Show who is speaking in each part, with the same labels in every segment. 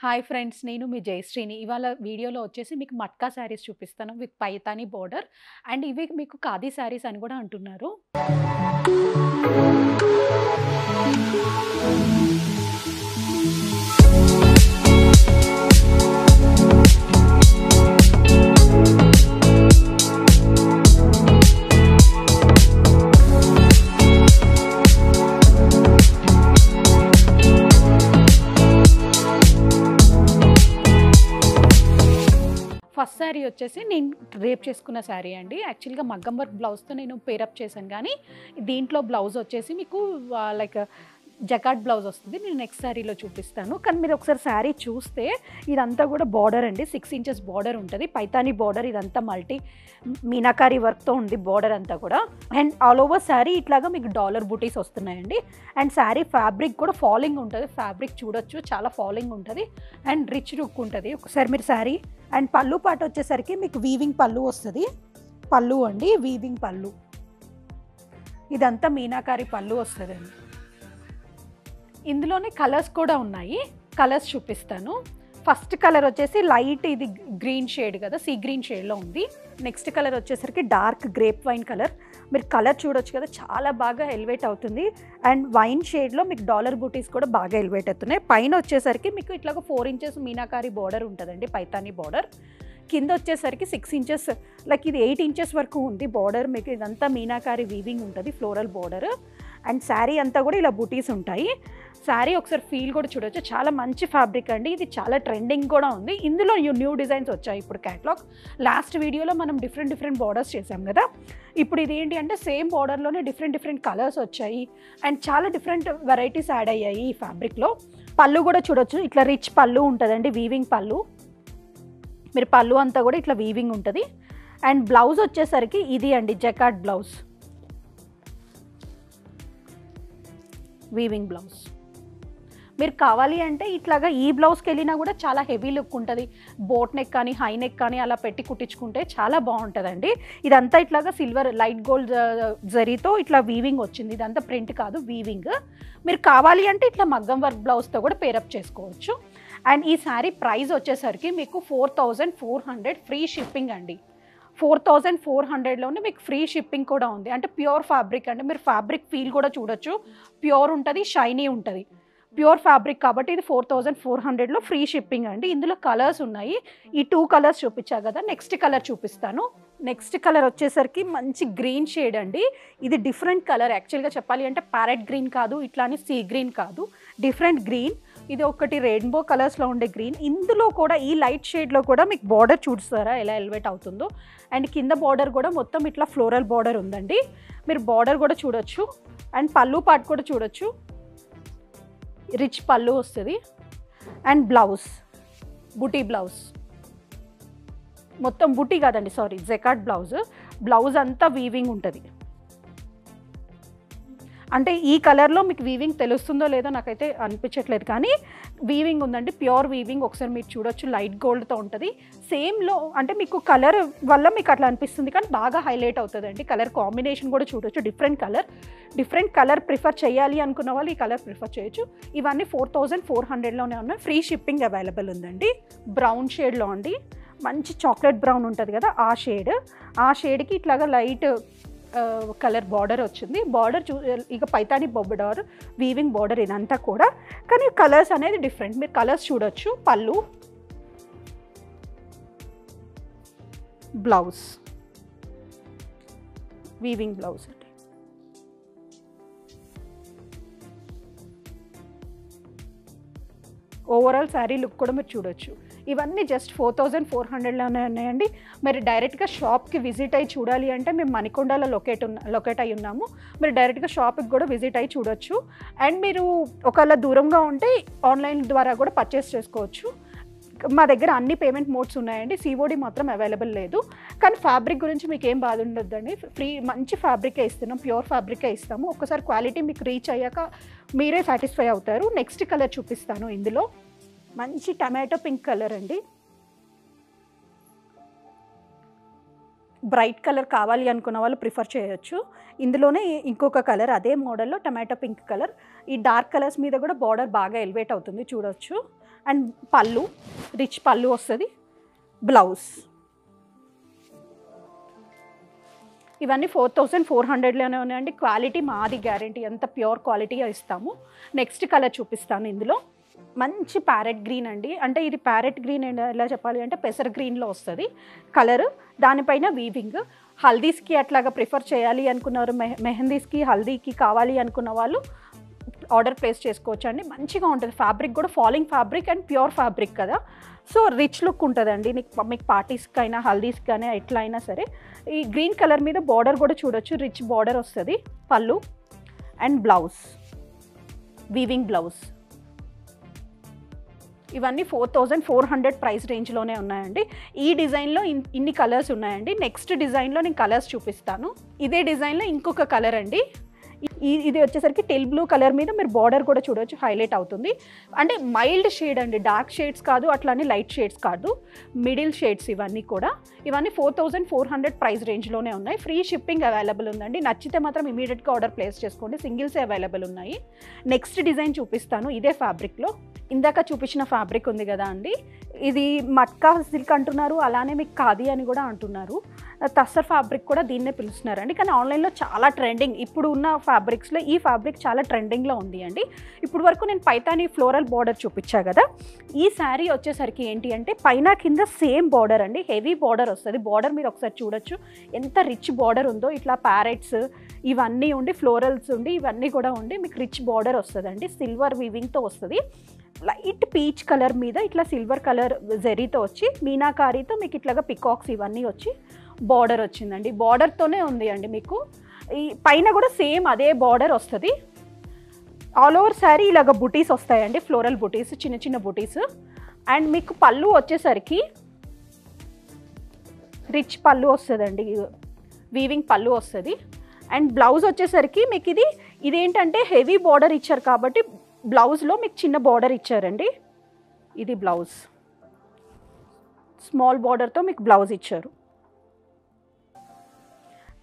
Speaker 1: Hi friends, నేను మీ జయశ్రీని. ఇవాళ వీడియోలో వచ్చేసి మీకు మట్కా శారీస్ చూపిస్తాను విత్ పైతాని బోర్డర్. అండ్ ఇవి మీకు ఖాదీ శారీస్ అని కూడా అంటున్నారు. ఫస్ట్ శారీ వచ్చేసి నేను రేప్ చేసుకున్న శారీ అండి. యాక్చువల్గా మగ్గం వర్క్ బ్లౌజ్తో నేను పేరప్ చేశాను, కానీ దీంట్లో బ్లౌజ్ వచ్చేసి మీకు లైక్ జకాట్ బ్లౌజ్ వస్తుంది. నేను నెక్స్ట్ శారీలో చూపిస్తాను. కానీ మీరు ఒకసారి శారీ చూస్తే ఇదంతా కూడా బార్డర్ అండి, 6 ఇంచెస్ బార్డర్ ఉంటుంది, పైతాని బార్డర్. ఇదంతా మల్టీ మీనాకారి వర్క్తో ఉంది బార్డర్ అంతా కూడా. అండ్ ఆల్ ఓవర్ శారీ ఇట్లాగా మీకు డాలర్ బూటీస్ వస్తున్నాయండి. అండ్ శారీ ఫ్యాబ్రిక్ కూడా ఫాలింగ్ ఉంటుంది. ఫ్యాబ్రిక్ చూడొచ్చు, చాలా ఫాలింగ్ ఉంటుంది అండ్ రిచ్ లుక్ ఉంటుంది. ఒకసారి మీరు శారీ అండ్ పళ్ళు పాట వచ్చేసరికి మీకు వీవింగ్ పళ్ళు వస్తుంది. పళ్ళు అండి, వీవింగ్ పళ్ళు. ఇదంతా మీనాకారి పళ్ళు వస్తుందండి. ఇందులోనే కలర్స్ కూడా ఉన్నాయి, కలర్స్ చూపిస్తాను. ఫస్ట్ కలర్ వచ్చేసి లైట్, ఇది గ్రీన్ షేడ్ కదా, సీ గ్రీన్ షేడ్లో ఉంది. నెక్స్ట్ కలర్ వచ్చేసరికి డార్క్ గ్రేప్ వైన్ కలర్. మీరు కలర్ చూడొచ్చు కదా, చాలా బాగా ఎలివేట్ అవుతుంది. అండ్ వైన్ షేడ్లో మీకు డాలర్ బూటీస్ కూడా బాగా ఎలివేట్ అవుతున్నాయి. పైన వచ్చేసరికి మీకు ఇట్లాగ 4 ఇంచెస్ మీనాకారి బార్డర్ ఉంటుందండి, పైతాని బార్డర్. కింద వచ్చేసరికి 6 ఇంచెస్, లైక్ ఇది 8 ఇంచెస్ వరకు ఉంది బార్డర్. మీకు ఇదంతా మీనాకారి వీవింగ్ ఉంటుంది, ఫ్లోరల్ బార్డర్. అండ్ శారీ అంతా కూడా ఇలా బూటీస్ ఉంటాయి. శారీ ఒకసారి ఫీల్ కూడా చూడొచ్చు, చాలా మంచి ఫ్యాబ్రిక్ అండి. ఇది చాలా ట్రెండింగ్ కూడా ఉంది. ఇందులో న్యూ డిజైన్స్ వచ్చాయి ఇప్పుడు క్యాటలాగ్. లాస్ట్ వీడియోలో మనం డిఫరెంట్ బార్డర్స్ చేసాం కదా, ఇప్పుడు ఇది ఏంటి అంటే సేమ్ బార్డర్లోనే డిఫరెంట్ కలర్స్ వచ్చాయి అండ్ చాలా డిఫరెంట్ వెరైటీస్ యాడ్ అయ్యాయి ఈ ఫ్యాబ్రిక్లో. పళ్ళు కూడా చూడొచ్చు, ఇట్లా రిచ్ పళ్ళు ఉంటుందండి, వీవింగ్ పళ్ళు. మీరు పళ్ళు అంతా కూడా ఇట్లా వీవింగ్ ఉంటుంది. అండ్ బ్లౌజ్ వచ్చేసరికి ఇది అండి, జకాట్ బ్లౌజ్, వీవింగ్ బ్లౌజ్. మీరు కావాలి అంటే ఇట్లాగా ఈ బ్లౌజ్కి వెళ్ళినా కూడా చాలా హెవీ లుక్ ఉంటుంది. బోట్ నెక్ కానీ హై నెక్ కానీ అలా పెట్టి కుట్టించుకుంటే చాలా బాగుంటుందండి. ఇదంతా ఇట్లాగా సిల్వర్ లైట్ గోల్డ్ జరీతో ఇట్లా వీవింగ్ వచ్చింది. ఇదంతా ప్రింట్ కాదు, వీవింగ్. మీరు కావాలి అంటే ఇట్లా మగ్గం వర్క్ బ్లౌజ్తో కూడా పేరప్ చేసుకోవచ్చు. అండ్ ఈ శారీ ప్రైస్ వచ్చేసరికి మీకు 4400 ఫ్రీ షిప్పింగ్ అండి. 4400లోనే మీకు ఫ్రీ షిప్పింగ్ కూడా ఉంది. అంటే ప్యూర్ ఫ్యాబ్రిక్ అండి, మీరు ఫ్యాబ్రిక్ ఫీల్ కూడా చూడొచ్చు, ప్యూర్ ఉంటుంది, షైనీ ఉంటుంది, ప్యూర్ ఫ్యాబ్రిక్ కాబట్టి ఇది 4400లో ఫ్రీ షిప్పింగ్ అండి. ఇందులో కలర్స్ ఉన్నాయి, ఈ 2 కలర్స్ చూపించా కదా, నెక్స్ట్ కలర్ చూపిస్తాను. నెక్స్ట్ కలర్ వచ్చేసరికి మంచి గ్రీన్ షేడ్ అండి. ఇది డిఫరెంట్ కలర్, యాక్చువల్గా చెప్పాలి అంటే ప్యారెట్ గ్రీన్ కాదు, ఇట్లానే సీ గ్రీన్ కాదు, డిఫరెంట్ గ్రీన్. ఇది ఒకటి రెయిన్బో కలర్స్లో ఉండే గ్రీన్. ఇందులో కూడా ఈ లైట్ షేడ్లో కూడా మీకు బార్డర్ చూస్తారా ఎలా ఎలివేట్ అవుతుందో. అండ్ కింద బార్డర్ కూడా మొత్తం ఇట్లా ఫ్లోరల్ బార్డర్ ఉందండి, మీరు బార్డర్ కూడా చూడొచ్చు. అండ్ పళ్ళు పార్ట్ కూడా చూడొచ్చు, రిచ్ పళ్ళు వస్తుంది. అండ్ బ్లౌజ్, బుటీ బ్లౌజ్, మొత్తం బుటీ కాదండి, సారీ, జకాట్ బ్లౌజ్. బ్లౌజ్ అంతా వీవింగ్ ఉంటుంది. అంటే ఈ కలర్లో మీకు వీవింగ్ తెలుస్తుందో లేదో నాకైతే అనిపించట్లేదు, కానీ వీవింగ్ ఉందండి, ప్యూర్ వీవింగ్. ఒకసారి మీరు చూడొచ్చు, లైట్ గోల్డ్తో ఉంటుంది. సేమ్లో అంటే మీకు కలర్ వల్ల మీకు అట్లా అనిపిస్తుంది, కానీ బాగా హైలైట్ అవుతుందండి. కలర్ కాంబినేషన్ కూడా చూడొచ్చు, డిఫరెంట్ కలర్ ప్రిఫర్ చేయాలి అనుకున్న వాళ్ళు ఈ కలర్ ప్రిఫర్ చేయొచ్చు. ఇవన్నీ 4400లోనే ఉన్నాయి, ఫ్రీ షిప్పింగ్ అవైలబుల్ ఉందండి. బ్రౌన్ షేడ్లో అండి, మంచి చాక్లెట్ బ్రౌన్ ఉంటుంది కదా, ఆ షేడ్కి ఇట్లాగా లైట్ కలర్ బార్డర్ వచ్చింది. బార్డర్ ఇక పైతాని బార్డర్, వీవింగ్ బార్డర్ ఇదంతా కూడా, కానీ కలర్స్ అనేది డిఫరెంట్. మీరు కలర్స్ చూడొచ్చు. పళ్ళు, బ్లౌజ్, వీవింగ్ బ్లౌజ్ అండి. ఓవరాల్ శారీ లుక్ కూడా మీరు చూడొచ్చు. ఇవన్నీ జస్ట్ 4400లోనే ఉన్నాయండి. మీరు డైరెక్ట్గా షాప్కి విజిట్ అయ్యి చూడాలి అంటే మేము మణికొండలో లొకేట్ అయి ఉన్నాము. మీరు డైరెక్ట్గా షాప్కి కూడా విజిట్ అయ్యి చూడొచ్చు. అండ్ మీరు ఒకవేళ దూరంగా ఉంటే ఆన్లైన్ ద్వారా కూడా పర్చేస్ చేసుకోవచ్చు. మా దగ్గర అన్ని పేమెంట్ మోడ్స్ ఉన్నాయండి, సిఓడి మాత్రం అవైలబుల్ లేదు. కానీ ఫ్యాబ్రిక్ గురించి మీకు ఏం బాధ ఉండొద్దండి, ఫ్రీ మంచి ఫ్యాబ్రికే ఇస్తున్నాం, ప్యూర్ ఫ్యాబ్రికే ఇస్తాము. ఒక్కసారి క్వాలిటీ మీకు రీచ్ అయ్యాక మీరే సాటిస్ఫై అవుతారు. నెక్స్ట్ కలర్ చూపిస్తాను. ఇందులో మంచి టమాటో పింక్ కలర్ అండి, బ్రైట్ కలర్ కావాలి అనుకున్న వాళ్ళు ప్రిఫర్ చేయొచ్చు. ఇందులోనే ఇంకొక కలర్ అదే మోడల్లో టమాటో పింక్ కలర్. ఈ డార్క్ కలర్స్ మీద కూడా బార్డర్ బాగా ఎలివేట్ అవుతుంది చూడొచ్చు. అండ్ పళ్ళు రిచ్ పళ్ళు వస్తుంది, బ్లౌజ్. ఇవన్నీ 4400లోనే ఉన్నాయండి. క్వాలిటీ మాది గ్యారంటీ, అంత ప్యూర్ క్వాలిటీ ఇస్తాము. నెక్స్ట్ కలర్ చూపిస్తాను. ఇందులో మంచి ప్యారెట్ గ్రీన్ అండి. అంటే ఇది ప్యారెట్ గ్రీన్ ఎలా చెప్పాలి అంటే పెసర్ గ్రీన్లో వస్తుంది కలర్. దానిపైన వీవింగ్. హల్దీస్కి అట్లాగా ప్రిఫర్ చేయాలి అనుకున్నారు, మెహందీస్కి హల్దీకి కావాలి అనుకున్న వాళ్ళు ఆర్డర్ ప్లేస్ చేసుకోవచ్చు అండి. మంచిగా ఉంటుంది. ఫ్యాబ్రిక్ కూడా falling fabric and pure fabric కదా, సో రిచ్ లుక్ ఉంటుందండి. మీకు పార్టీస్కి అయినా హల్దీస్కి అయినా ఎట్లా అయినా సరే. ఈ గ్రీన్ కలర్ మీద బార్డర్ కూడా చూడొచ్చు, రిచ్ బార్డర్ వస్తుంది. పళ్ళు అండ్ బ్లౌజ్, వీవింగ్ బ్లౌజ్. ఇవన్నీ 4400 ప్రైస్ రేంజ్లోనే ఉన్నాయండి. ఈ డిజైన్లో ఇన్ని కలర్స్ ఉన్నాయండి. నెక్స్ట్ డిజైన్లో నేను కలర్స్ చూపిస్తాను. ఇదే డిజైన్లో ఇంకొక కలర్ అండి. ఇది వచ్చేసరికి టెల్ బ్లూ కలర్ మీద మీరు బార్డర్ కూడా చూడవచ్చు, హైలైట్ అవుతుంది. అంటే మైల్డ్ షేడ్ అండి, డార్క్ షేడ్స్ కాదు, అట్లానే లైట్ షేడ్స్ కాదు, మిడిల్ షేడ్స్ ఇవన్నీ కూడా. ఇవన్నీ 4400 ప్రైస్ రేంజ్లోనే ఉన్నాయి. ఫ్రీ షిప్పింగ్ అవైలబుల్ ఉందండి. నచ్చితే మాత్రం ఇమీడియట్గా ఆర్డర్ ప్లేస్ చేసుకోండి. సింగిల్సే అవైలబుల్ ఉన్నాయి. నెక్స్ట్ డిజైన్ చూపిస్తాను. ఇదే ఫ్యాబ్రిక్లో ఇందాక చూపించిన ఫ్యాబ్రిక్ ఉంది కదా అండి, ఇది మట్కా సిల్క్ అంటున్నారు, అలానే మీకు ఖాదీ అని కూడా అంటున్నారు. టస్సర్ ఫ్యాబ్రిక్ కూడా దీన్నే పిలుస్తున్నారండి. కానీ ఆన్లైన్లో చాలా ట్రెండింగ్, ఇప్పుడు ఉన్న ఫ్యాబ్రిక్స్లో ఈ ఫ్యాబ్రిక్ చాలా ట్రెండింగ్లో ఉంది అండి. ఇప్పుడు వరకు నేను పైతాని ఫ్లోరల్ బార్డర్ చూపించా కదా, ఈ శారీ వచ్చేసరికి ఏంటి అంటే పైన కింద సేమ్ బార్డర్ అండి, హెవీ బార్డర్ వస్తుంది. బార్డర్ మీరు ఒకసారి చూడొచ్చు ఎంత రిచ్ బార్డర్ ఉందో. ఇట్లా ప్యారెట్స్ ఇవన్నీ ఉండి, ఫ్లోరల్స్ ఉండి, ఇవన్నీ కూడా ఉండి మీకు రిచ్ బార్డర్ వస్తుందండి. సిల్వర్ వీవింగ్తో వస్తుంది. లైట్ పీచ్ కలర్ మీద ఇట్లా సిల్వర్ కలర్ జెరీతో వచ్చి మీనాకారీతో మీకు ఇట్లాగా పికాక్స్ ఇవన్నీ వచ్చి బార్డర్ వచ్చిందండి. బార్డర్తోనే ఉంది అండి. మీకు ఈ పైన కూడా సేమ్ అదే బార్డర్ వస్తుంది. ఆల్ ఓవర్ శారీ ఇలాగ బుటీస్ వస్తాయండి, ఫ్లోరల్ బుటీస్, చిన్న చిన్న బుటీస్. అండ్ మీకు పళ్ళు వచ్చేసరికి రిచ్ పళ్ళు వస్తుందండి, వీవింగ్ పళ్ళు వస్తుంది. అండ్ బ్లౌజ్ వచ్చేసరికి మీకు ఇదేంటంటే హెవీ బార్డర్ ఇచ్చారు కాబట్టి బ్లౌజ్లో మీకు చిన్న బార్డర్ ఇచ్చారండి. ఇది బ్లౌజ్, స్మాల్ బార్డర్తో మీకు బ్లౌజ్ ఇచ్చారు.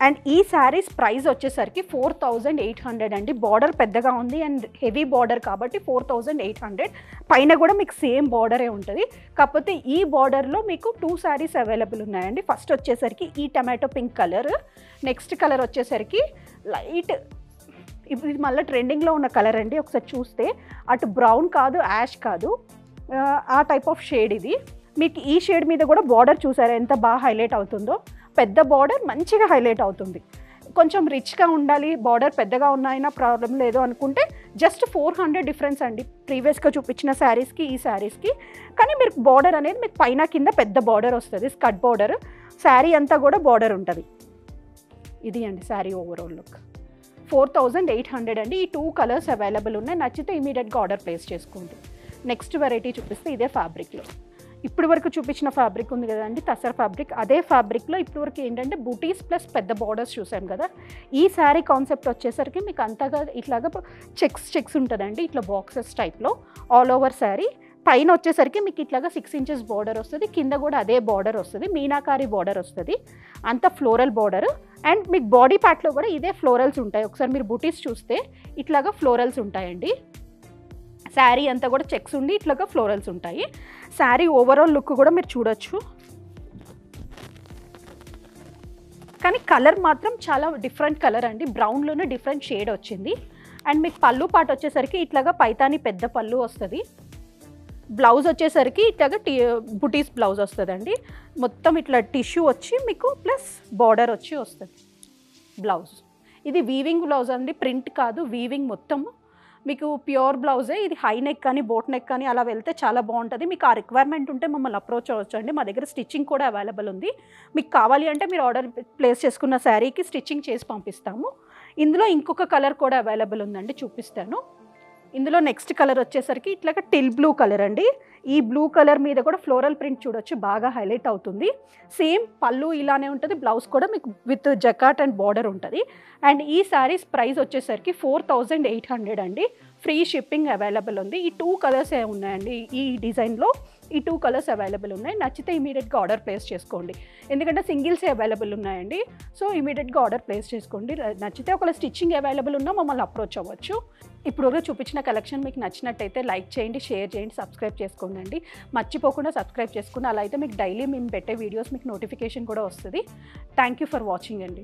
Speaker 1: అండ్ ఈ శారీస్ ప్రైస్ వచ్చేసరికి 4800 అండి. బార్డర్ పెద్దగా ఉంది అండ్ హెవీ బార్డర్ కాబట్టి 4800. పైన కూడా మీకు సేమ్ బార్డరే ఉంటుంది. కాకపోతే ఈ బార్డర్లో మీకు 2 శారీస్ అవైలబుల్ ఉన్నాయండి. ఫస్ట్ వచ్చేసరికి ఈ tomato pink colour, next colour వచ్చేసరికి లైట్, ఇది మళ్ళీ ట్రెండింగ్లో ఉన్న కలర్ అండి. ఒకసారి చూస్తే అటు బ్రౌన్ కాదు, యాష్ కాదు, ఆ టైప్ ఆఫ్ షేడ్ ఇది. మీకు ఈ షేడ్ మీద కూడా బార్డర్ చూసారా ఎంత బాగా హైలైట్ అవుతుందో. పెద్ద బార్డర్ మంచిగా హైలైట్ అవుతుంది. కొంచెం రిచ్గా ఉండాలి, బార్డర్ పెద్దగా ఉన్నాయినా ప్రాబ్లం లేదు అనుకుంటే జస్ట్ 400 డిఫరెన్స్ అండి ప్రీవియస్గా చూపించిన శారీస్కి ఈ శారీస్కి. కానీ మీరు బార్డర్ అనేది మీకు పైన కింద పెద్ద బార్డర్ వస్తుంది, స్కర్ట్ బార్డర్. శారీ అంతా కూడా బార్డర్ ఉంటుంది. ఇది అండి శారీ ఓవరాల్ లుక్. 4800 అండి. ఈ 2 కలర్స్ అవైలబుల్ ఉన్నాయి. నచ్చితే ఇమీడియట్గా ఆర్డర్ ప్లేస్ చేసుకోండి. నెక్స్ట్ వెరైటీ చూపిస్తే ఇదే ఫ్యాబ్రిక్లో ఇప్పుడు వరకు చూపించిన ఫ్యాబ్రిక్ ఉంది కదండి, టసర్ ఫ్యాబ్రిక్. అదే ఫ్యాబ్రిక్లో ఇప్పుడు వరకు ఏంటంటే బూటీస్ ప్లస్ పెద్ద బార్డర్స్ చూసాం కదా. ఈ శారీ కాన్సెప్ట్ వచ్చేసరికి మీకు అంతగా ఇట్లాగా చెక్స్ ఉంటుందండి, ఇట్లా బాక్సెస్ టైప్లో ఆల్ ఓవర్ శారీ. పైన వచ్చేసరికి మీకు ఇట్లాగా 6 ఇంచెస్ బార్డర్ వస్తుంది, కింద కూడా అదే బార్డర్ వస్తుంది, మీనాకారి బార్డర్ వస్తుంది, అంత ఫ్లోరల్ బార్డర్. అండ్ మీకు బాడీ పార్ట్లో కూడా ఇదే ఫ్లోరల్స్ ఉంటాయి. ఒకసారి మీరు బూటీస్ చూస్తే ఇట్లాగా ఫ్లోరల్స్ ఉంటాయండి. శారీ అంతా కూడా చెక్స్ ఉండి ఇట్లాగా ఫ్లోరల్స్ ఉంటాయి. శారీ ఓవరాల్ లుక్ కూడా మీరు చూడొచ్చు. కానీ కలర్ మాత్రం చాలా డిఫరెంట్ కలర్ అండి, బ్రౌన్లోనే డిఫరెంట్ షేడ్ వచ్చింది. అండ్ మీకు పళ్ళు పాట వచ్చేసరికి ఇట్లాగా పైతాని పెద్ద పళ్ళు వస్తుంది. బ్లౌజ్ వచ్చేసరికి ఇట్లాగా బుటీస్ బ్లౌజ్ వస్తుందండి. మొత్తం ఇట్లా టిష్యూ వచ్చి మీకు ప్లస్ బార్డర్ వచ్చి వస్తుంది బ్లౌజ్. ఇది వీవింగ్ బ్లౌజ్ అండి, ప్రింట్ కాదు, వీవింగ్ మొత్తము మీకు ప్యూర్ బ్లౌజే. ఇది హై నెక్ కానీ బోట్ నెక్ కానీ అలా వెళ్తే చాలా బాగుంటుంది. మీకు ఆ రిక్వైర్మెంట్ ఉంటే మమ్మల్ని అప్రోచ్ అవ్వచ్చు అండి. మా దగ్గర స్టిచ్చింగ్ కూడా అవైలబుల్ ఉంది. మీకు కావాలి అంటే మీరు ఆర్డర్ ప్లేస్ చేసుకున్న శారీకి స్టిచ్చింగ్ చేసి పంపిస్తాము. ఇందులో ఇంకొక కలర్ కూడా అవైలబుల్ ఉందండి, చూపిస్తాను. ఇందులో నెక్స్ట్ కలర్ వచ్చేసరికి ఇట్లాగా టిల్ బ్లూ కలర్ అండి. ఈ బ్లూ కలర్ మీద కూడా ఫ్లోరల్ ప్రింట్ చూడొచ్చు, బాగా హైలైట్ అవుతుంది. సేమ్ పళ్ళు ఇలానే ఉంటుంది, బ్లౌజ్ కూడా మీకు విత్ జకాట్ అండ్ బార్డర్ ఉంటుంది. అండ్ ఈ శారీస్ ప్రైస్ వచ్చేసరికి 4800 అండి. ఫ్రీ షిప్పింగ్ అవైలబుల్ ఉంది. ఈ 2 కలర్స్ ఉన్నాయండి ఈ డిజైన్లో. ఈ 2 కలర్స్ అవైలబుల్ ఉన్నాయి. నచ్చితే ఇమీడియట్గా ఆర్డర్ ప్లేస్ చేసుకోండి, ఎందుకంటే సింగిల్సే అవైలబుల్ ఉన్నాయండి. సో ఇమీడియట్గా ఆర్డర్ ప్లేస్ చేసుకోండి. నచ్చితే ఒకవేళ స్టిచ్చింగ్ అవైలబుల్ ఉన్నా మమ్మల్ని అప్రోచ్ అవ్వచ్చు. ఇప్పుడు చూపించిన కలెక్షన్ మీకు నచ్చినట్టయితే లైక్ చేయండి, షేర్ చేయండి, సబ్స్క్రైబ్ చేసుకోండి. మర్చిపోకుండా సబ్స్క్రైబ్ చేసుకుని అలా అయితే మీకు డైలీ మేము పెట్టే వీడియోస్ మీకు నోటిఫికేషన్ కూడా వస్తుంది. థ్యాంక్ యూ ఫర్ వాచింగ్ అండి.